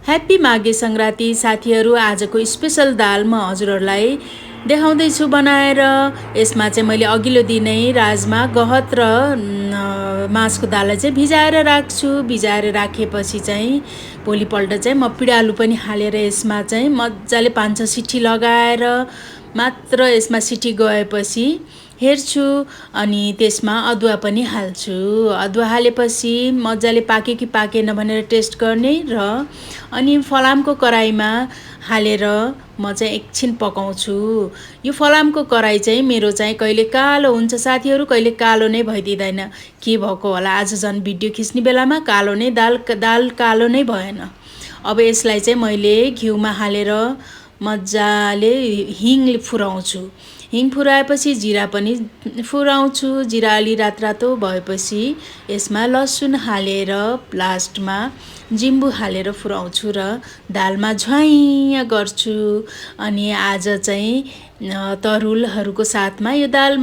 Happy Maghe Sankranti साथीहरू। आजको special दाल म हजुरहरूलाई देखाउँदैछु बनाएर। यसमा चाहिँ मैले अघिल्लो दिनै राजमा गहत र मासको दाललाई चाहिँ भिजाएर राख्छु। भिजाएर राखेपछि चाहिँ भोलिपल्ट चाहिँ म पिँडालु पनि हालेर यसमा चाहिँ मजाले 5-6 सिटी लगाएर मात्र यसमा सिटी गएपछि हेर्छु अनि त्यसमा अदुवा पनि हाल्छु। अदुवा हालेपछि मजाले पाक्यो कि पाकेन भनेर टेस्ट गर्ने र अनि फलामको कराईमा हालेर म चाहिँ एकछिन पकाउँछु। यो फलामको कराई चाहिँ मेरो चाहिँ कहिले कालो हुन्छ साथीहरू, कहिले कालो नै भइदिँदैन। के भएको होला, आज झन् भिडियो खिच्ने बेलामा कालो नै दाल कालो नै भएन। अब यसलाई चाहिँ मैले घिउमा हालेर मजाले हिङ फुराउँछु। हिङ फुराएपछि जिरा पनि फुराउँछु। जिरा अलि रातो भएपछि यसमा लसुन हालेर लास्टमा जिम्बु हालेर फुराउँछु र दालमा झ्वाइँ गर्छु। अनि आज चाहिँ तरुलहरूको साथमा यो दाल